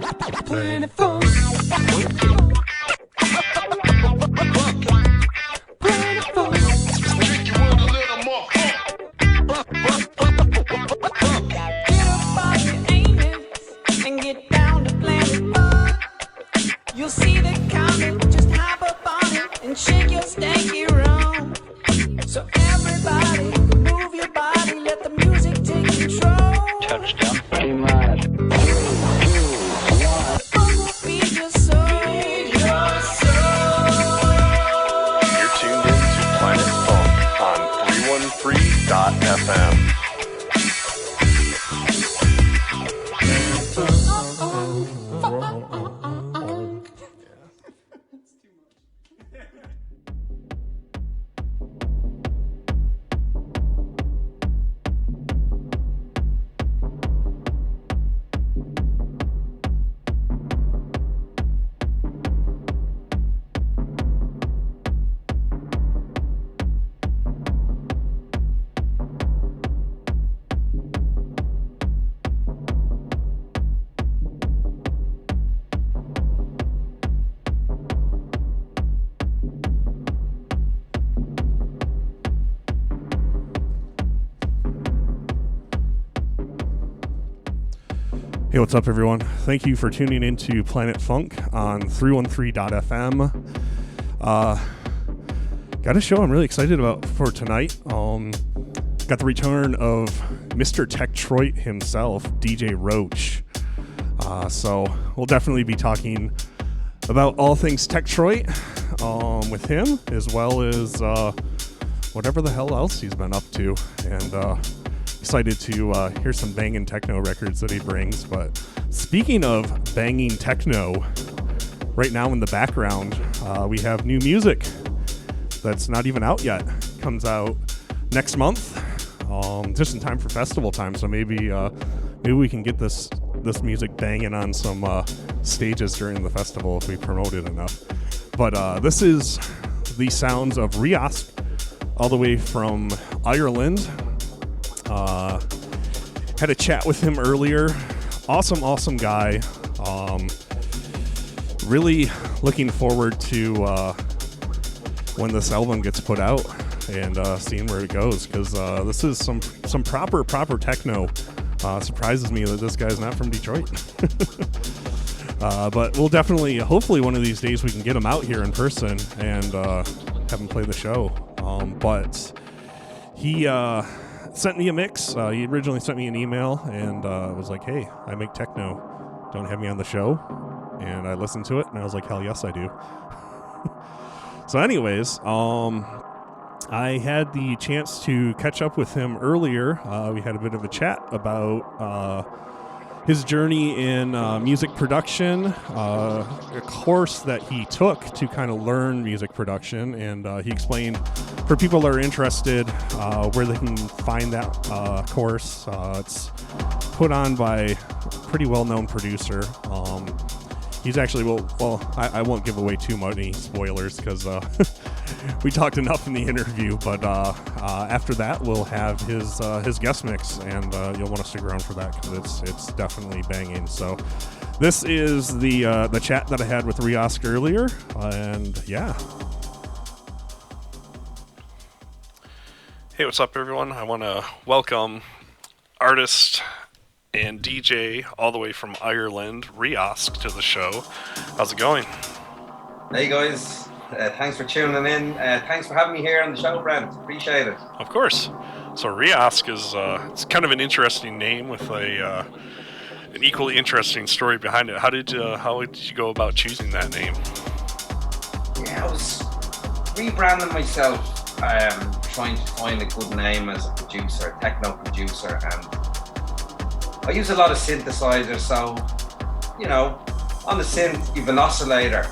Planet Funk. Planet Funk. Take your world a little more Get up off your anus and get down to Planet Funk. You'll see the comet, just hop up on it and shake your stanky room. So everybody, move your body, let the music take control. Touchdown. FM. Hey, what's up, everyone? Thank you for tuning into Planet Funk on 313.fm. Got a show I'm really excited about for tonight. Got the return of Mr. Techtroit himself, DJ Roach. So we'll definitely be talking about all things Techtroit with him, as well as whatever the hell else he's been up to. And excited to hear some banging techno records that he brings. But speaking of banging techno, right now in the background we have new music that's not even out yet. Comes out next month, just in time for festival time. So maybe we can get this music banging on some stages during the festival if we promote it enough. But this is the sounds of Reosc, all the way from Ireland. Had a chat with him earlier. Awesome guy. Really looking forward to when this album gets put out and seeing where it goes, because this is some proper techno. Surprises me that this guy's not from Detroit. But we'll definitely, hopefully one of these days we can get him out here in person and have him play the show. But he sent me a mix. He originally sent me an email and was like, hey, I make techno. Don't have me on the show? And I listened to it and I was like, hell yes, I do. So anyways, I had the chance to catch up with him earlier. We had a bit of a chat about his journey in music production, a course that he took to kind of learn music production, and he explained for people that are interested where they can find that course. It's put on by a pretty well-known producer. He's actually, I won't give away too many spoilers because we talked enough in the interview, but after that we'll have his guest mix, and you'll want to stick around for that because it's definitely banging. So this is the chat that I had with Reosc earlier, and yeah. Hey, what's up, everyone? I want to welcome artist and DJ all the way from Ireland, Reosc, to the show. How's it going? Hey guys, thanks for tuning in. Thanks for having me here on the show, Brent. Appreciate it. Of course. So Reosc is it's kind of an interesting name with an equally interesting story behind it. How did you go about choosing that name? Yeah, I was rebranding myself, trying to find a good name as a producer, a techno producer, and I use a lot of synthesizers, so, you know, on the synth, you have an oscillator,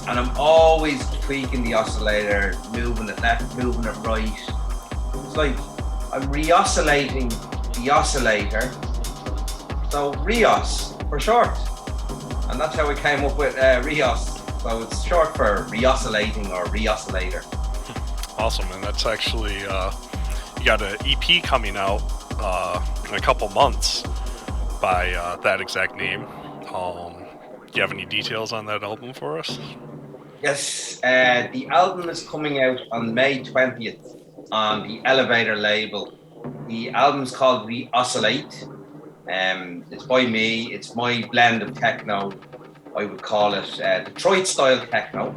and I'm always tweaking the oscillator, moving it left, moving it right. It's like I'm re-oscillating the oscillator, so Reos for short. And that's how we came up with Reos. So it's short for re-oscillating or re-oscillator. Awesome, and that's actually, you got an EP coming out in a couple months by that exact name. Do you have any details on that album for us? Yes, the album is coming out on May 20th on the Elevator label. The album's called Reosc. It's by me. It's my blend of techno. I would call it Detroit style techno.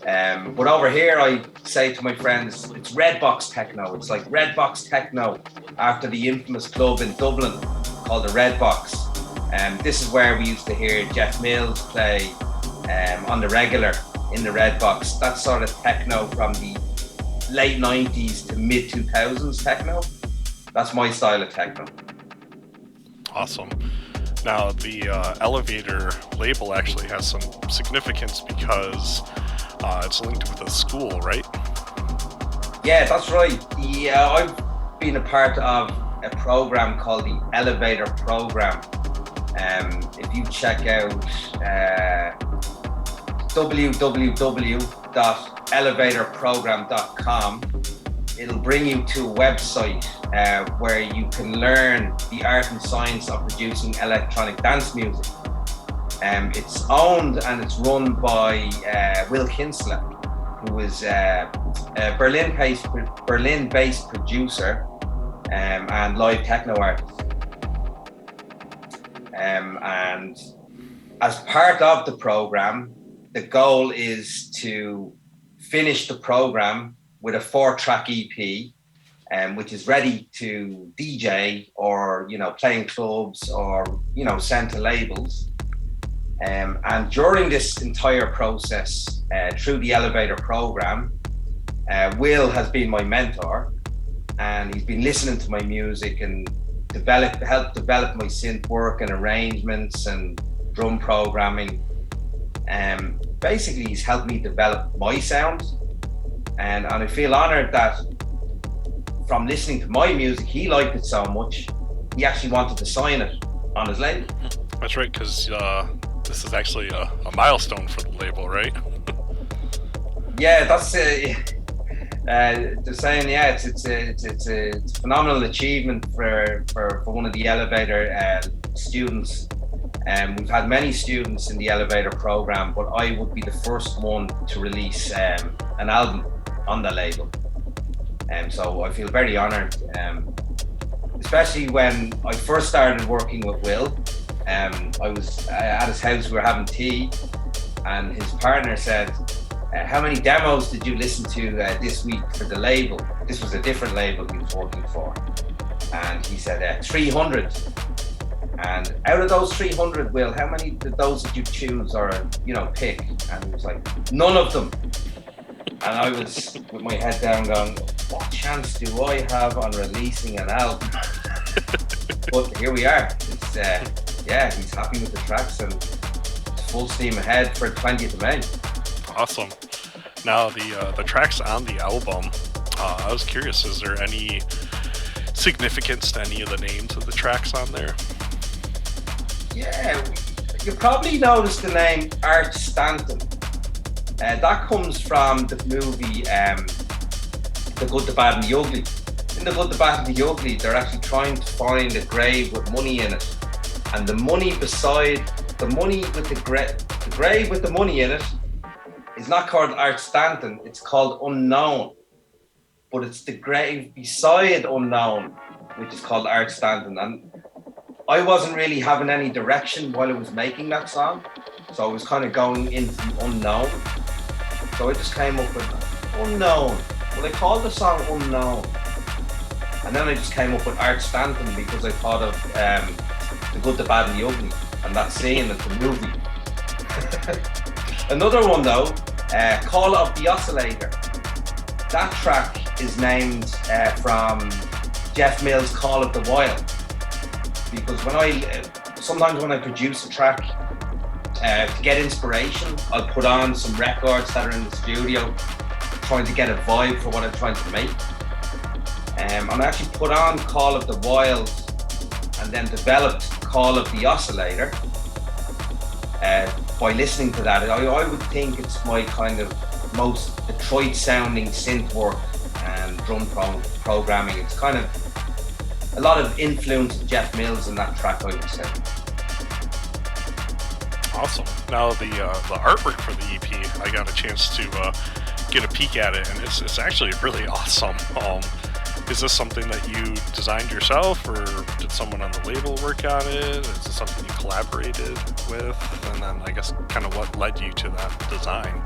But over here, I say to my friends, it's Redbox techno. It's like Redbox techno after the infamous club in Dublin called the Redbox. This is where we used to hear Jeff Mills play on the regular in the Redbox. That sort of techno from the late 90s to mid 2000s techno. That's my style of techno. Awesome. Now, the Elevator label actually has some significance because it's linked with a school, right? Yeah, that's right. I've been a part of a program called the Elevator program. If you check out www.elevatorprogram.com, it'll bring you to a website where you can learn the art and science of producing electronic dance music. It's owned and it's run by Will Kinsler, who is a Berlin-based producer and live techno artist. And as part of the program, the goal is to finish the program with a 4-track EP, which is ready to DJ or play in clubs or send to labels. And during this entire process, through the Elevator program, Will has been my mentor, and he's been listening to my music and helped develop my synth work and arrangements and drum programming. Basically, he's helped me develop my sound, and I feel honored that from listening to my music, he liked it so much, he actually wanted to sign it on his label. That's right, because this is actually a milestone for the label, right? Yeah, that's they're saying, yeah, it's a phenomenal achievement for one of the Elevator students. We've had many students in the Elevator program, but I would be the first one to release an album on the label. So I feel very honored, especially when I first started working with Will. I was at his house, we were having tea, and his partner said, how many demos did you listen to this week for the label? This was a different label he was working for. And he said 300. And out of those 300, Will, how many of those did you choose or pick? And he was like, none of them. And I was with my head down going, what chance do I have on releasing an album? But here we are. It's he's happy with the tracks and it's full steam ahead for 20th of May. Awesome. Now, the tracks on the album, I was curious, is there any significance to any of the names of the tracks on there? Yeah, you probably noticed the name Art Stanton. That comes from the movie The Good, the Bad and the Ugly. In The Good, the Bad and the Ugly, they're actually trying to find a grave with money in it. And the money beside, the money with the grave with the money in it is not called Art Stanton, it's called Unknown. But it's the grave beside Unknown, which is called Art Stanton. And I wasn't really having any direction while I was making that song. So I was kind of going into the unknown. So I just came up with Unknown. Well, I called the song Unknown. And then I just came up with Art Stanton because I thought of The Good, the Bad and the Ugly and that scene at the movie. Another one though, Call of the Oscillator. That track is named from Jeff Mills' Call of the Wild. Because sometimes when I produce a track, to get inspiration, I'll put on some records that are in the studio, trying to get a vibe for what I'm trying to make. And I actually put on Call of the Wild and then developed Call of the Oscillator. By listening to that, I would think it's my kind of most Detroit sounding synth work and drum programming. It's kind of a lot of influence of Jeff Mills in that track, I would say. Awesome. Now the artwork for the EP, I got a chance to get a peek at it, and it's actually really awesome. Is this something that you designed yourself, or did someone on the label work on it? Is this something you collaborated with? And then I guess kind of what led you to that design?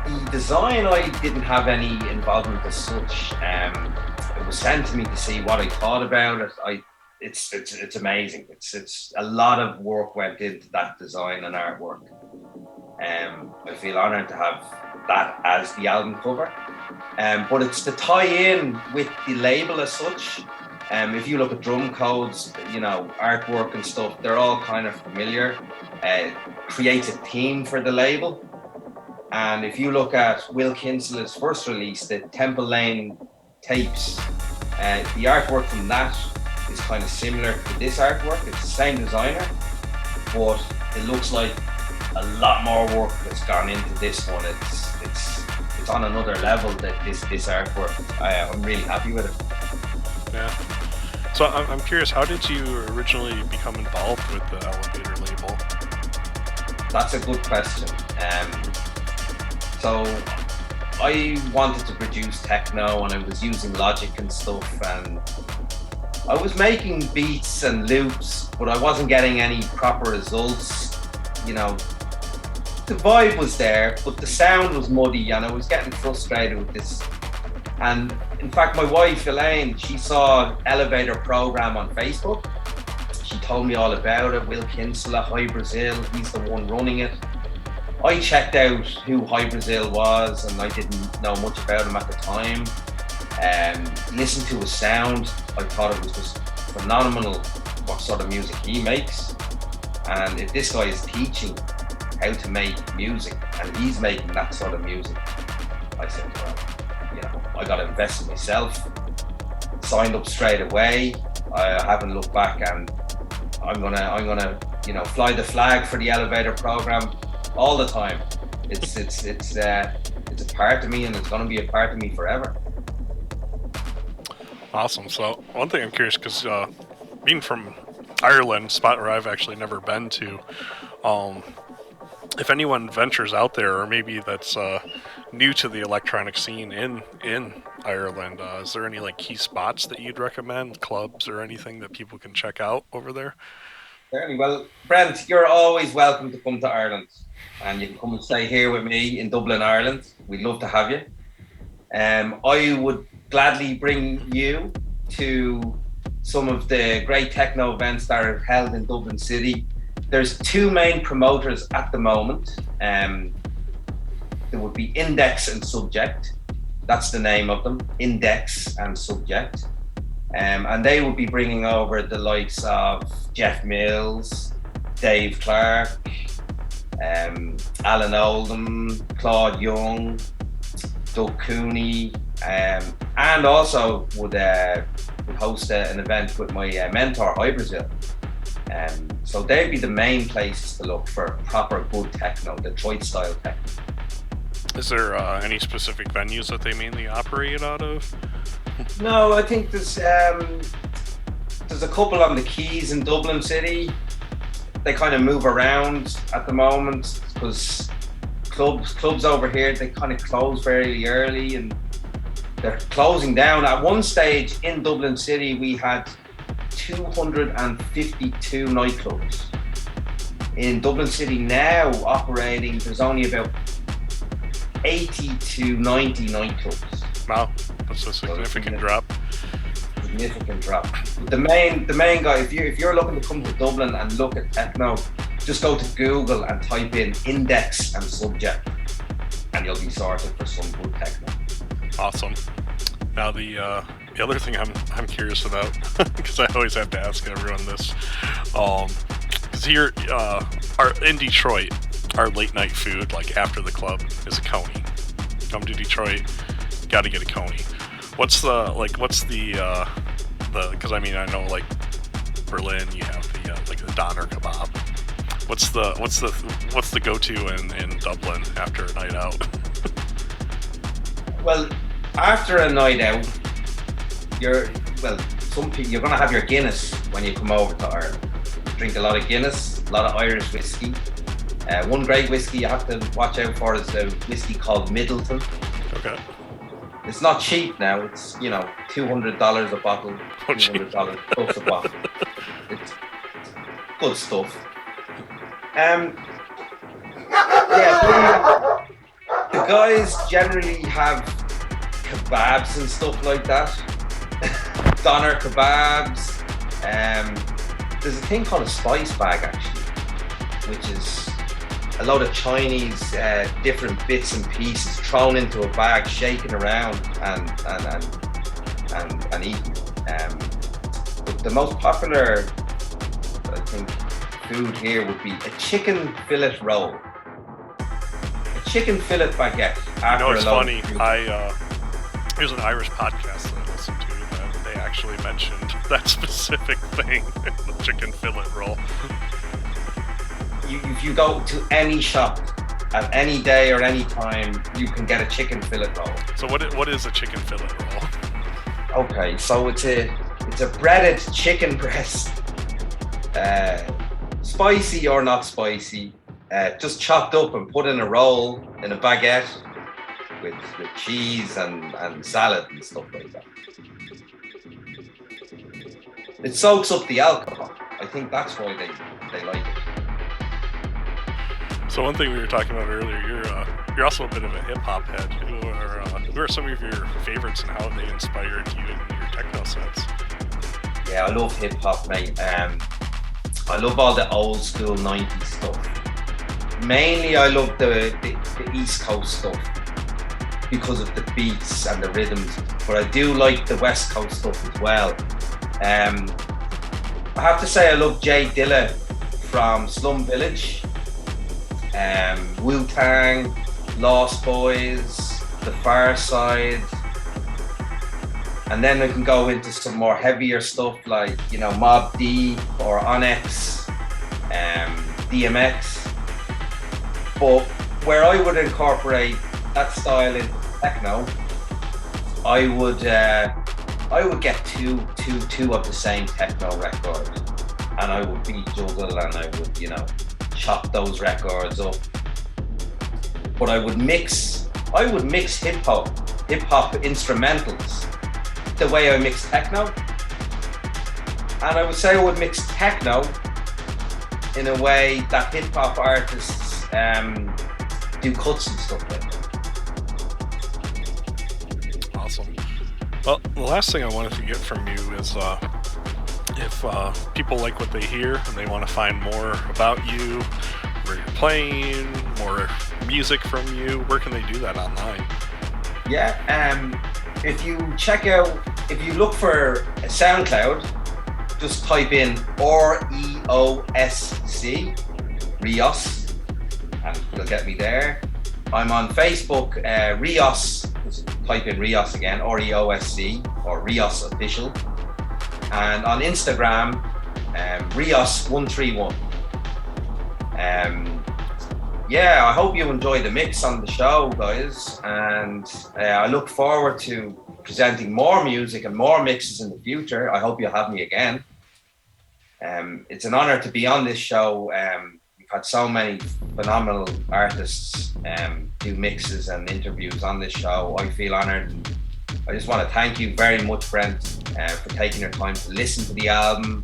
The design, I didn't have any involvement as such. It was sent to me to see what I thought about it. It's amazing. It's a lot of work went into that design and artwork. I feel honoured to have that as the album cover. But it's to tie in with the label as such. If you look at drum codes, artwork and stuff, they're all kind of familiar. Creates a theme for the label. And if you look at Will Kinsella's first release, the Temple Lane tapes, the artwork from that is kind of similar to this artwork. It's the same designer, but it looks like a lot more work has gone into this one. It's on another level, that this artwork. I'm really happy with it. Yeah. So I'm curious, how did you originally become involved with the LLATE label? That's a good question. So I wanted to produce techno, and I was using Logic and stuff, and I was making beats and loops, but I wasn't getting any proper results. The vibe was there, but the sound was muddy, and I was getting frustrated with this. And in fact, my wife Elaine, she saw Elevator program on Facebook. She told me all about it. Will Kinsella, High Brazil, he's the one running it. I checked out who High Brazil was, and I didn't know much about him at the time. Listened to his sound, I thought it was just phenomenal what sort of music he makes. And if this guy is teaching how to make music, and he's making that sort of music, I said, well, I got to invest in myself. Signed up straight away. I haven't looked back, and I'm gonna fly the flag for the Elevator program all the time. It's a part of me, and it's gonna be a part of me forever. Awesome. So one thing I'm curious, because being from Ireland, spot where I've actually never been to, if anyone ventures out there, or maybe that's new to the electronic scene in Ireland, is there any key spots that you'd recommend, clubs or anything that people can check out over there? Certainly. Well, Brent, you're always welcome to come to Ireland, and you can come and stay here with me in Dublin, Ireland. We'd love to have you. I would gladly bring you to some of the great techno events that are held in Dublin City. There's two main promoters at the moment. There would be Index and Subject. That's the name of them, Index and Subject. And they will be bringing over the likes of Jeff Mills, Dave Clark, Alan Oldham, Claude Young, Doug Cooney, and also would host an event with my mentor, High Brazil. So they'd be the main places to look for proper good techno, Detroit style techno. Is there any specific venues that they mainly operate out of? No, I think there's a couple on the quays in Dublin City. They kind of move around at the moment because clubs over here, they kind of close very early, and they're closing down. At one stage in Dublin City, we had 252 nightclubs. In Dublin City now operating, there's only about 80 to 90 nightclubs. Wow, that's a significant drop. Significant drop. But the main guy, if you're looking to come to Dublin and look at techno, just go to Google and type in Index and Subject, and you'll be sorted for some good techno. Awesome. Now the other thing I'm curious about, because I always have to ask everyone this, because here in Detroit, our late night food, after the club, is a coney. Come to Detroit, got to get a coney. What's the because I know Berlin, you have the doner kebab. What's the go-to in Dublin after a night out? Well, after a night out, you're gonna have your Guinness when you come over to Ireland. Drink a lot of Guinness. a lot of Irish whiskey. One great whiskey you have to watch out for is a whiskey called Middleton. Okay. It's not cheap now. It's, $200 a bottle, $200 plus a bottle. It's good stuff. The guys generally have kebabs and stuff like that. Doner kebabs. There's a thing called a spice bag actually, which is a load of Chinese different bits and pieces thrown into a bag, shaken around and eaten. But the most popular, I think, food here would be a chicken fillet roll. A chicken fillet baguette. It's funny. There's an Irish podcast that I listen to that they actually mentioned that specific thing, the chicken fillet roll. If you go to any shop at any day or any time, you can get a chicken fillet roll. So what is a chicken fillet roll? Okay, so it's a breaded chicken breast, spicy or not spicy, just chopped up and put in a roll in a baguette with cheese and salad and stuff like that. It soaks up the alcohol. I think that's why they like it. So one thing we were talking about earlier, you're also a bit of a hip hop head. Who are some of your favorites and how have they inspired you in your techno sets? Yeah, I love hip hop, mate. I love all the old school 90s stuff. Mainly, I love the East Coast stuff because of the beats and the rhythms. But I do like the West Coast stuff as well. I have to say I love Jay Dilla from Slum Village. Wu-Tang, Lost Boys, The Far Side, and then I can go into some more heavier stuff like Mobb Deep or Onyx, DMX. But where I would incorporate that style into techno, I would get two of the same techno record, and I would beat juggle and I would chop those records up. But I would mix hip hop instrumentals the way I mix techno. And I would say I would mix techno in a way that hip hop artists do cuts and stuff like that. Awesome. Well, the last thing I wanted to get from you is if people like what they hear and they want to find more about you, where you're playing, more music from you, where can they do that online? Yeah, if you look for a SoundCloud, just type in REOSC, Reosc, and you'll get me there. I'm on Facebook, Reosc, just type in Reosc again, REOSC, or Reosc Official. And on Instagram, Reosc131. I hope you enjoy the mix on the show, guys. And I look forward to presenting more music and more mixes in the future. I hope you'll have me again. It's an honor to be on this show. We've had so many phenomenal artists do mixes and interviews on this show. I feel honored. I just want to thank you very much, Brent, for taking your time to listen to the album,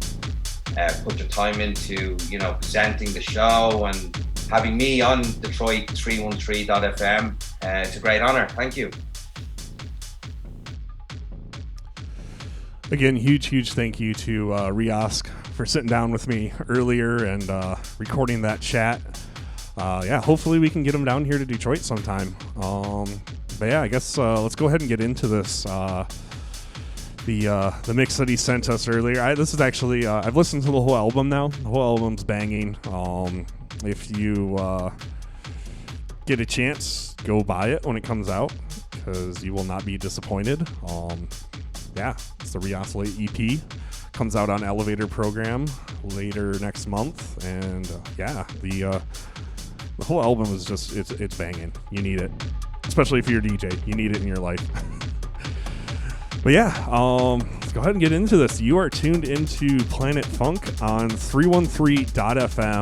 put your time into, presenting the show and having me on Detroit 313.fm. It's a great honor. Thank you. Again, huge thank you to Reosc for sitting down with me earlier and recording that chat. Hopefully we can get him down here to Detroit sometime. But yeah, I guess let's go ahead and get into this. The mix that he sent us earlier. This is actually I've listened to the whole album now. The whole album's banging. If you get a chance, go buy it when it comes out because you will not be disappointed. It's the Reosc LLATE EP. Comes out on Elevator Program later next month, and the whole album is just it's banging. You need it, especially if you're a DJ. You need it in your life. But let's go ahead and get into this. You are tuned into Planet Funk on 313.fm.